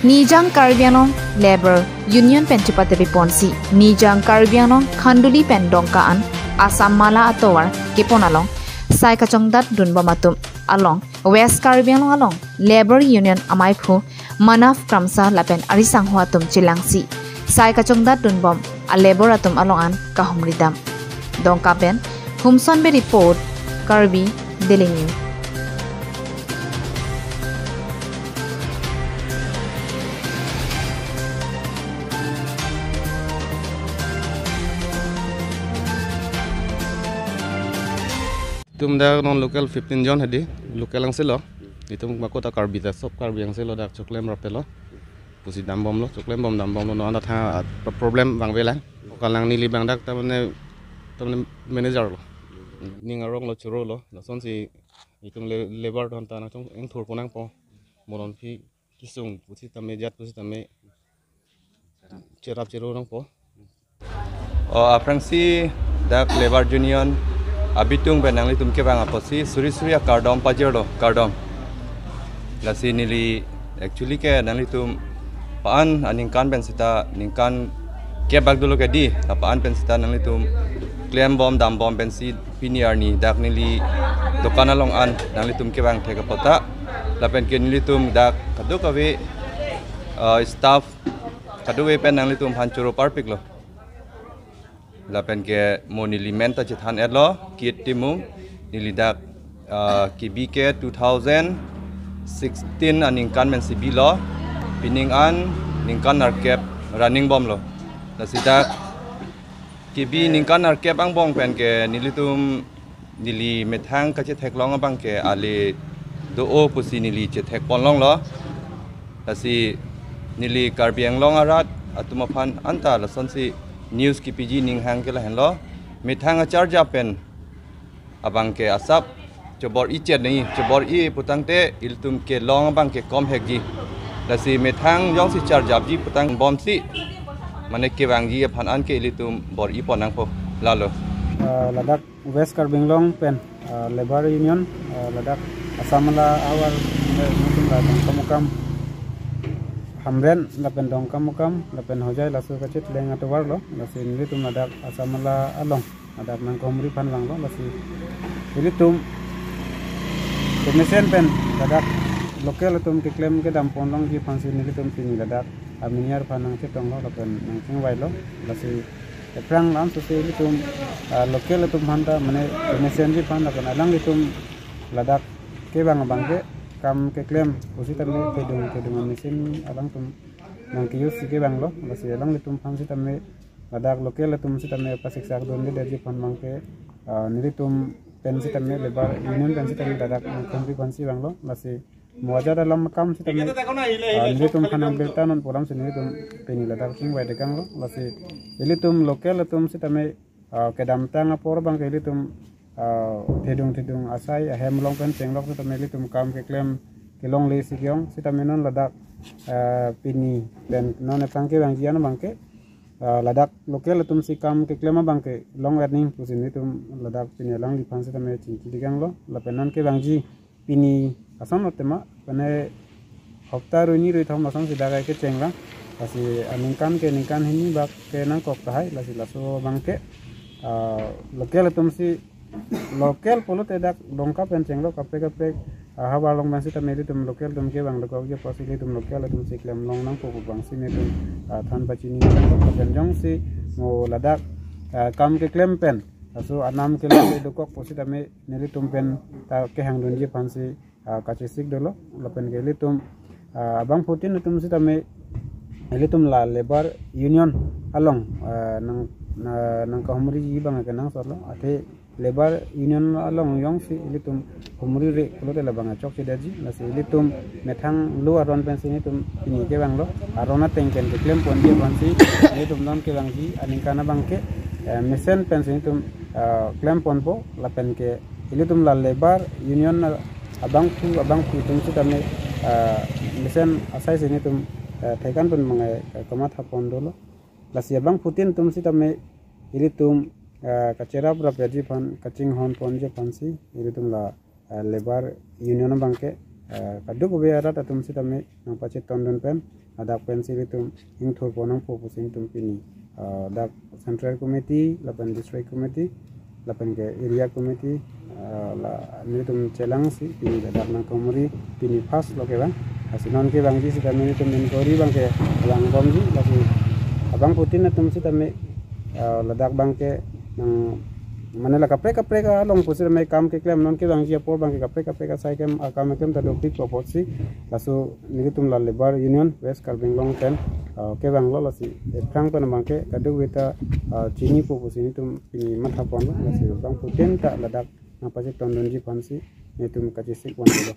Nijang Karbi Anglong Labor Union pen chipate ponsi Nijang Karbi Anglong Khanduli pen dongkaan Asam mala atowar kepon along sai kachongdat dunba matum along West Karbi Anglong along Labor Union amaipu manaf kramsa lapen arisang huatum chilangsi sai kachongdat dunbom a labor atum along an kahumridam dongka pen humson be report Karbi Daily News. Tum dah non local 15 jon hadi local ang selo itum makota Karbi ta sop Karbi ang selo dak choklem rapelo pusi dambom lo choklem bom dambom lo no anda tha problem bang velan kalang nili bang dak tamne manager lo ning arong lo churo lo son si itum labor don ta na chung eng thur ponang po moron phi kisung pusi tamme jat pusi tamme cherap chero nang po aprangsi dak labor union abitung benang li tumke bang aposi suri suri kardom pajero kardom lasi nili actually ke nang li tum paan aningkan ben sita ningkan ke bag dulu ke di paan ben sita nang li tum claim bom dam bom ben si piniar ni dak nili dokana long an nang li tum ke bang theka pota lapen ke nili tum dak kadu kawe staff kadu we pen nang li tum hanchuro parpik lo lapen ke monili menta cethan edlo kit timung nilidak kibi ke 2016 aningkan men sibi lo pining an ningkan narkep running bomb lo nasidak kibi ningkan narkep ang bong pen ke nilitum nili methang ka cetek long bang ke ali do o pusi nili cetek ponlong lo nasi nili karbiang long arat atumaphan anta lason si news ki pg ning hang ke la hen lo mithang a charge pen abang ke asap chobor I chet nei chobor I putangte iltum ke long bang ke kom hegi la si mithang yong si charge ji putang bom si mane ke bang ji phan an ke ilitum bor I ponang po lalo ladak West Karbi Anglong pen labor union ladak asamla awal mutum la kamukam hamren lapen dong kamukam lapen hojai lasu kacit leng atawar lo lasi ini tum ladak asamala along ladak nang komri pan bang lo lasi ini tum mesen pen ladak lokal tum ke klaim ke dam pondong ji pansi ini tum sini ladak aminiar panang cetong lo lapen nang singwai lo lasi perang lam susi ini tum lokal tum handa mane mesen ji pan lapen alang tum ladak ke bang ke kam ke klaim usi tamme kedung mesin alang tum nang kius ke bang lo basi alang tum phang si tamme ladak lokal tum si tamme pasik sak don de ji phon mang ke niri tum pen si tamme lebar union pen si tamme ladak kompi pansi bang lo basi moja dalam kam si tamme niri tum khanang belta non polam si niri tum peni ladak king wai de kang lo basi ili tum lokal tum si tamme kedam tang apor bang ke ili tum thedung asai hem long pen penglok tu meli tum kam ke claim ke long le sigyong sita menon ladak pini dan non etang ke bang jian bang ke ladak lokal tum si kam ke claim bang ke long earning pusin tum ladak pini lang lipan sita me cinci digang lo lapenan ke bang ji pini asam no tema pene hafta runi rui thom asam si dagai ke cenglang kasi ningkan hini bak ke nang kok tahai lasi laso bang ke lokal tum si lokal polo tedak dongka penceng lo kape hawa long bangsi tameli tum lokal tum ke bang lokal je posili tum lokal tum si klem long nang pokok bangsi ne tum than bachini ko penjong si mo ladak kam ke klem pen asu anam ke lo dokok posi tame neli tum pen ta ke hang donji pansi kachisik dolo lopen ke tum abang putin tum si tame eli tum la labor union along nang kahumri ji bang ke nang sorlo ate labor union along yong si ilitum humuri re kulote labang chok sidaji nasi ilitum methang lu aron pensi ni tum ini ke bang lo arona tengken ke claim pon dia pansi ilitum non ke bang ji aningkana bang ke mesen pensi ni tum claim pon po lapen ke ilitum la labor union abang tu tum si tame mesen asai sini tum tekan pun mangai kamat hapon dolo lasi abang putin tum si tame ilitum kacera berapa ji pan kacing hon pon je pansi itu tum la labor union bangke kaduk be ada tum si tame nang pace tondon pen ada pensil itu ing thor ponang po pusing tum pini dak central committee lapan district committee lapan ke area committee la ni tum celang si pini dak nang komuri pini pas lo ke bang asinon ke bang si tame tum inkori bang ke bang bom ji lasi abang putin tum si tame ladak bang ke nang mana lah kapre ka long pusir mai kam ke klem non ke bang ji por bang ke kapre ka sai kem kam kem ta dok tik proposi lasu ni tum la labor union west karbing long ten ke bang lo lasi prang pan bang ke kadu wita chini proposi ni tum pini matha pon lasi bang putin ta ladak na paje tondon ji pansi ni tum ka ji sik wan lo